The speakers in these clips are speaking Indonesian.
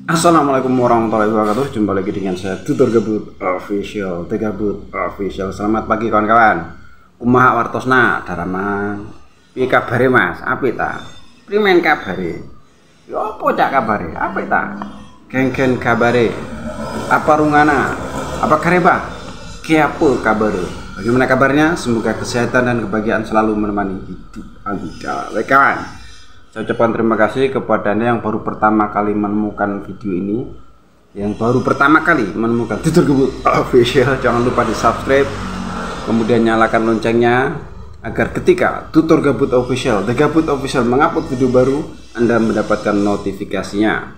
Assalamualaikum warahmatullahi wabarakatuh. Jumpa lagi dengan saya Tutor Gabut Official, Tegabut Official. Selamat pagi kawan-kawan. Kumaha wartosna daramang. Piye kabare Mas? Apik ta? Primen kabare? Ya apa cak kabare? Apik ta? Geng-geng kabare? Apa rungana? Apa kareba? Ki apa kabare? Bagaimana kabarnya? Semoga kesehatan dan kebahagiaan selalu menemani hidup Anda. Baik kawan, saya ucapkan terima kasih kepada Anda yang baru pertama kali menemukan video ini, yang baru pertama kali menemukan Tutor Gabut Official. Jangan lupa di subscribe, kemudian nyalakan loncengnya agar ketika Tutor Gabut Official, The Gabut Official mengupload video baru, Anda mendapatkan notifikasinya.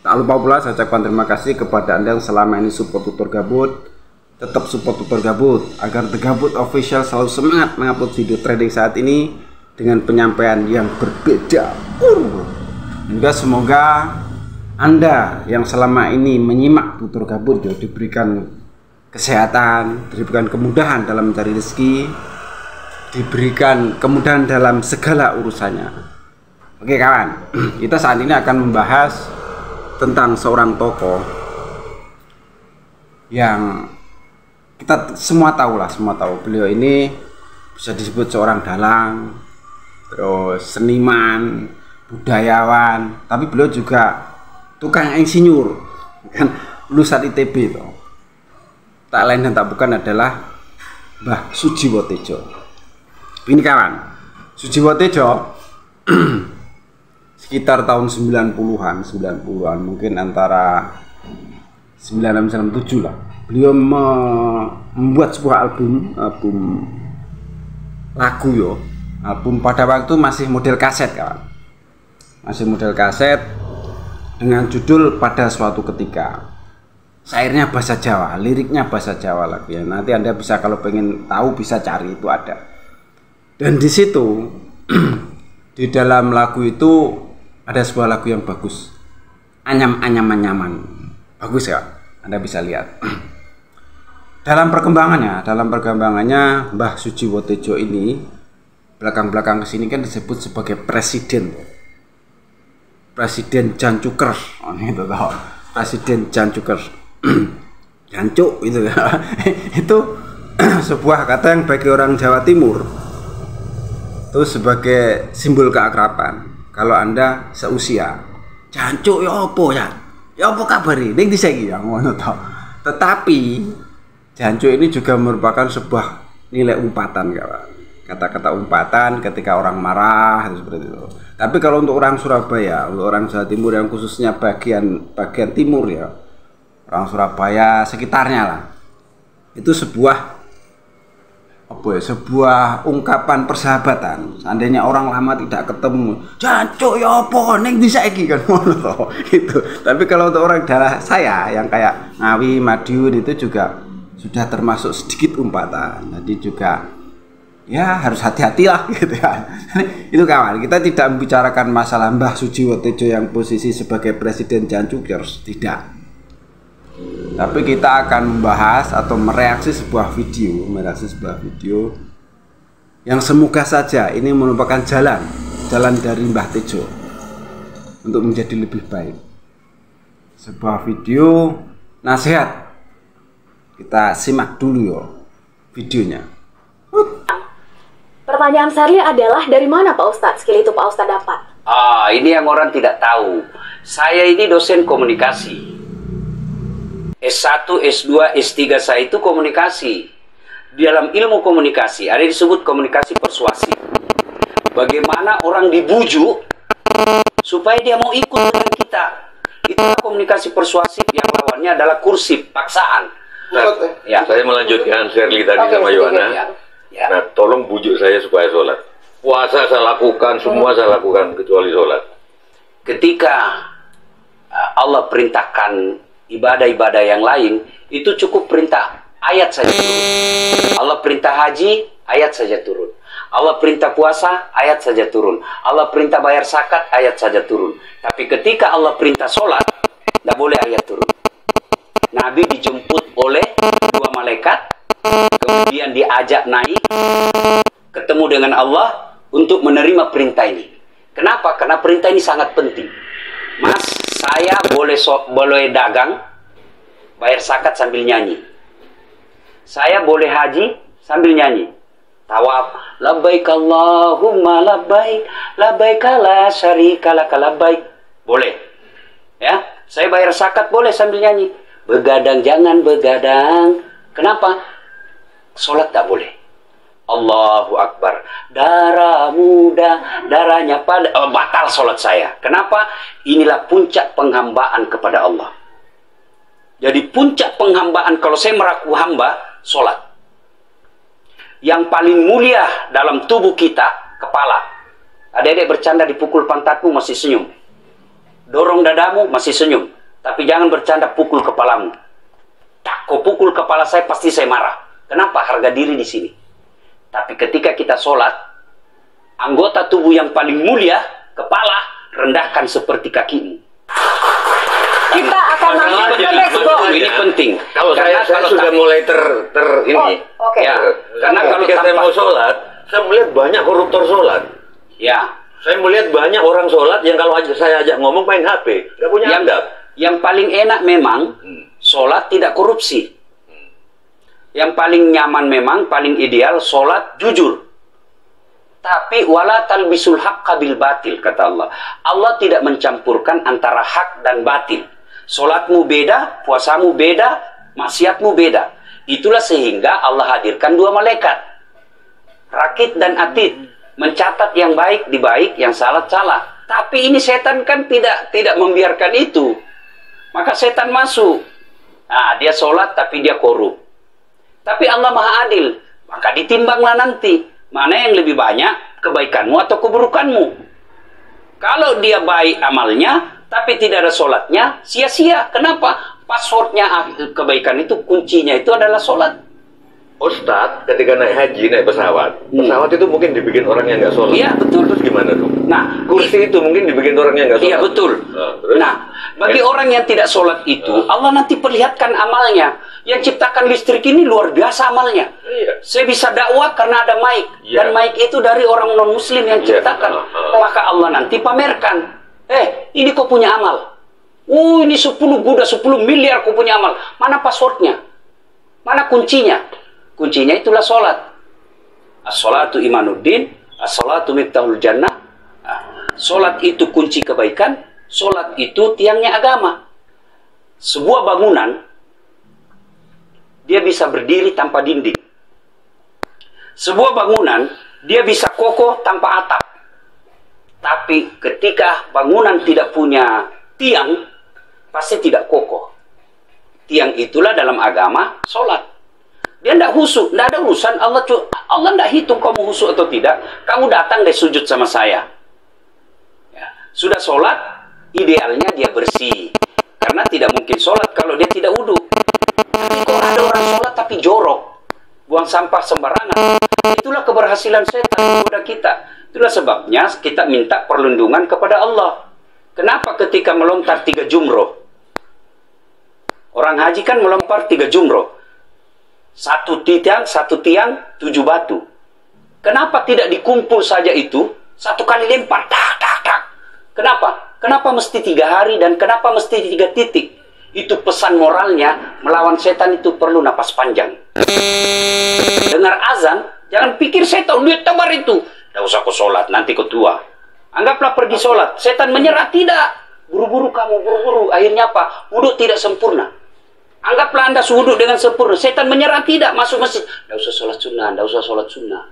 Tak lupa pula saya ucapkan terima kasih kepada Anda yang selama ini support Tutor Gabut. Tetap support Tutor Gabut agar The Gabut Official selalu semangat mengupload video trading saat ini dengan penyampaian yang berbeda. Juga semoga Anda yang selama ini menyimak Tutor Gabut diberikan kesehatan, diberikan kemudahan dalam mencari rezeki, diberikan kemudahan dalam segala urusannya. Oke kawan, kita saat ini akan membahas tentang seorang tokoh yang kita semua tahu beliau ini bisa disebut seorang dalang, terus seniman, budayawan, tapi beliau juga tukang insinyur, kan lulusan ITB itu. Tak lain dan tak bukan adalah Mbah Sujiwo Tejo. Ini kawan, Sujiwo Tejo sekitar tahun 90-an mungkin antara 96-97 lah. Beliau membuat sebuah album lagu album pada waktu masih model kaset kawan, masih model kaset dengan judul Pada Suatu Ketika. Syairnya bahasa Jawa, liriknya bahasa Jawa lagi ya. Nanti Anda bisa kalau pengen tahu bisa cari, itu ada. Dan di situ di dalam lagu itu ada sebuah lagu yang bagus, anyam-anyaman, bagus ya, Anda bisa lihat. Dalam perkembangannya Mbah Sujiwo Tejo ini belakang-belakang kesini kan disebut sebagai presiden Jan Cuker, itu tahu, Presiden Jan Cuker, Jancuk itu ya. Itu sebuah kata yang bagi orang Jawa Timur itu sebagai simbol keakraban. Kalau Anda seusia, Jancuk ya apa ya? Ya apa kabar ini? Ning disegi ya ngono to. Tetapi Jancuk ini juga merupakan sebuah nilai umpatan kawan. Kata-kata umpatan ketika orang marah seperti itu. Tapi kalau untuk orang Surabaya, untuk orang Jawa Timur yang khususnya bagian timur ya, orang Surabaya sekitarnya lah, itu sebuah sebuah ungkapan persahabatan. Seandainya orang lama tidak ketemu, Jancuk ya apa ning ndi saiki kan ngono to. Gitu. Tapi kalau untuk orang daerah saya yang kayak Ngawi, Madiun itu juga sudah termasuk sedikit umpatan. Jadi juga ya harus hati-hati lah gitu ya. Itu kawan, kita tidak membicarakan masalah Mbah Sujiwo Tejo yang posisi sebagai Presiden Jan Cuker, tidak. Tapi kita akan membahas atau mereaksi sebuah video yang semoga saja ini merupakan jalan dari Mbah Tejo untuk menjadi lebih baik. Sebuah video nasihat. Kita simak dulu videonya. Pertanyaan saya adalah dari mana Pak Ustadz skill itu Pak Ustadz dapat? Ini yang orang tidak tahu. Saya ini dosen komunikasi. S1, S2, S3 saya itu komunikasi. Di dalam ilmu komunikasi ada disebut komunikasi persuasif. Bagaimana orang dibujuk supaya dia mau ikut dengan kita. Itulah komunikasi persuasif yang lawannya adalah kursif, paksaan. Nah, ya. Saya melanjutkan Shirley tadi sama Yohana. Ya. Nah, tolong bujuk saya supaya sholat. Puasa saya lakukan, semua saya lakukan kecuali sholat. Ketika Allah perintahkan ibadah-ibadah yang lain, itu cukup perintah ayat saja turun. Allah perintah haji, ayat saja turun. Allah perintah puasa, ayat saja turun. Allah perintah bayar zakat, ayat saja turun. Tapi ketika Allah perintah sholat, tidak boleh ayat turun. Nabi dijemput oleh dua malaikat, kemudian diajak naik, ketemu dengan Allah untuk menerima perintah ini. Kenapa? Karena perintah ini sangat penting. Mas, Saya boleh dagang, bayar zakat sambil nyanyi. Saya boleh haji sambil nyanyi. Tawaf, labbaik Allahumma labbaik, labbaik la syarika lak labbaik. Boleh. Ya, saya bayar zakat boleh sambil nyanyi. Begadang jangan begadang. Kenapa? Sholat tak boleh. Allahu Akbar. Darah muda, darahnya pada batal sholat saya. Kenapa? Inilah puncak penghambaan kepada Allah. Jadi puncak penghambaan kalau saya meraku hamba, sholat. Yang paling mulia dalam tubuh kita, kepala. Adik-adik bercanda dipukul pantatmu masih senyum. Dorong dadamu masih senyum. Tapi jangan bercanda pukul kepalamu. Tak, kau pukul kepala saya pasti saya marah. Kenapa? Harga diri di sini. Tapi ketika kita sholat, anggota tubuh yang paling mulia, kepala, rendahkan seperti kakimu. Kita akan masuk ke next box. Ini penting. Kalau saya sudah mulai ini. Oke. Ya, karena kalau ketika saya mau sholat, saya melihat banyak koruptor sholat. Ya. Saya melihat banyak orang sholat yang kalau saya ajak ngomong main HP, nggak punya adab. Yang paling enak memang sholat tidak korupsi. Yang paling nyaman memang, paling ideal sholat jujur. Tapi wala talbisul haqqa bil batil, kata Allah. Allah tidak mencampurkan antara hak dan batil. Sholatmu beda, puasamu beda, maksiatmu beda. Itulah sehingga Allah hadirkan dua malaikat, Rakit dan Atid, mencatat yang baik di baik, yang salah salah. Tapi ini setan kan tidak membiarkan itu. Maka setan masuk. Nah, dia sholat tapi dia korup. Tapi Allah Maha Adil. Maka ditimbanglah nanti. Mana yang lebih banyak, kebaikanmu atau keburukanmu. Kalau dia baik amalnya, tapi tidak ada sholatnya, sia-sia. Kenapa? Passwordnya kebaikan itu, kuncinya itu adalah sholat. Ustadz, ketika naik haji, naik pesawat, pesawat itu mungkin dibikin orang yang nggak sholat. Iya, betul. Terus gimana dong? Nah, kursi itu mungkin dibikin orang yang nggak sholat. Iya, betul. Nah, bagi orang yang tidak sholat itu, Allah nanti perlihatkan amalnya. Yang ciptakan listrik ini luar biasa amalnya. Iya. Saya bisa dakwah karena ada mic. Iya. Dan mic itu dari orang non-muslim yang ciptakan. Maka Allah nanti pamerkan. Ini kau punya amal. Ini 10 Buddha, 10 miliar kau punya amal. Mana passwordnya? Mana kuncinya? Kuncinya itulah sholat. As-sholatu imanuddin, as-sholatu miftahul jannah. Sholat itu kunci kebaikan, sholat itu tiangnya agama. Sebuah bangunan, dia bisa berdiri tanpa dinding. Sebuah bangunan, dia bisa kokoh tanpa atap. Tapi ketika bangunan tidak punya tiang, pasti tidak kokoh. Tiang itulah dalam agama, sholat. Dia tidak husuk, tidak ada urusan. Allah tidak hitung kamu husuk atau tidak. Kamu datang deh sujud sama saya. Ya. Sudah sholat, idealnya dia bersih. Karena tidak mungkin sholat kalau dia tidak wudhu. Tapi kalau ada orang sholat tapi jorok, buang sampah sembarangan, itulah keberhasilan setan kepada kita. Itulah sebabnya kita minta perlindungan kepada Allah. Kenapa ketika melontar 3 jumroh? Orang haji kan melempar 3 jumroh. Satu tiang, 7 batu. Kenapa tidak dikumpul saja itu? Satu kali lempar, tak, tak, tak. Kenapa? Kenapa mesti 3 hari dan kenapa mesti 3 titik? Itu pesan moralnya, melawan setan itu perlu napas panjang. Dengar azan, jangan pikir setan, lihat tabar itu. Tidak usah kau sholat, nanti kau tua. Anggaplah pergi sholat. Setan menyerah, tidak. Buru-buru kamu, buru-buru. Akhirnya apa? Wudhu tidak sempurna. Anggaplah Anda wudhu dengan sempurna. Setan menyerah, tidak. Masuk masjid. Tidak usah sholat sunnah, tidak usah sholat sunnah.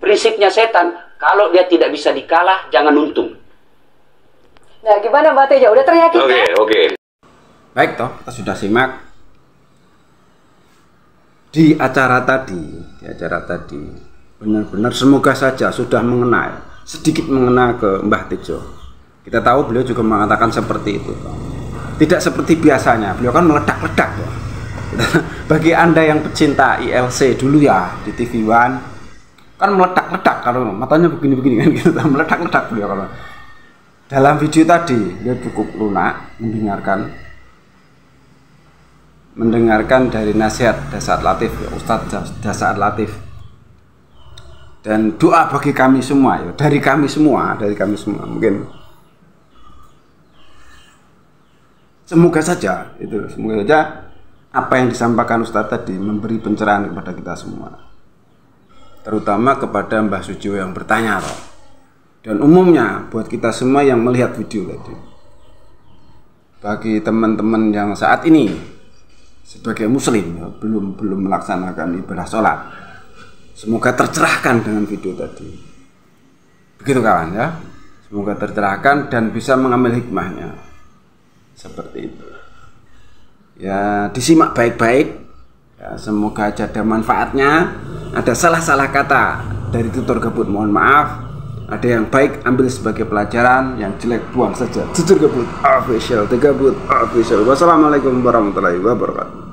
Prinsipnya setan, kalau dia tidak bisa dikalah, jangan untung. Nah, gimana Mbak Teja? Udah teryakinkan? Oke. Baik toh, kita sudah simak di acara tadi, benar-benar semoga saja sudah mengenal, sedikit mengenal ke Mbah Tejo. Kita tahu beliau juga mengatakan seperti itu toh. Tidak seperti biasanya, beliau kan meledak-ledak toh. Bagi Anda yang pecinta ILC dulu ya di TV One, kan meledak-ledak kalau matanya begini-begini kan gitu, meledak-ledak beliau kalau. Dalam video tadi dia cukup lunak mendengarkan dari nasihat Dasaat Latif, ya, Ustadz Dasaat Latif, dan doa bagi kami semua, ya, dari kami semua mungkin Semoga saja apa yang disampaikan Ustadz tadi memberi pencerahan kepada kita semua, terutama kepada Mbah Sujo yang bertanya toh. Dan umumnya buat kita semua yang melihat video tadi, bagi teman-teman yang saat ini sebagai muslim ya, belum melaksanakan ibadah sholat, semoga tercerahkan dengan video tadi. Begitu kawan ya, semoga tercerahkan dan bisa mengambil hikmahnya seperti itu. Ya disimak baik-baik ya, semoga aja ada manfaatnya. Ada salah-salah kata dari tutur gebut mohon maaf, ada yang baik ambil sebagai pelajaran, yang jelek buang saja. Tutur gebut official, tegabut official. Wassalamualaikum warahmatullahi wabarakatuh.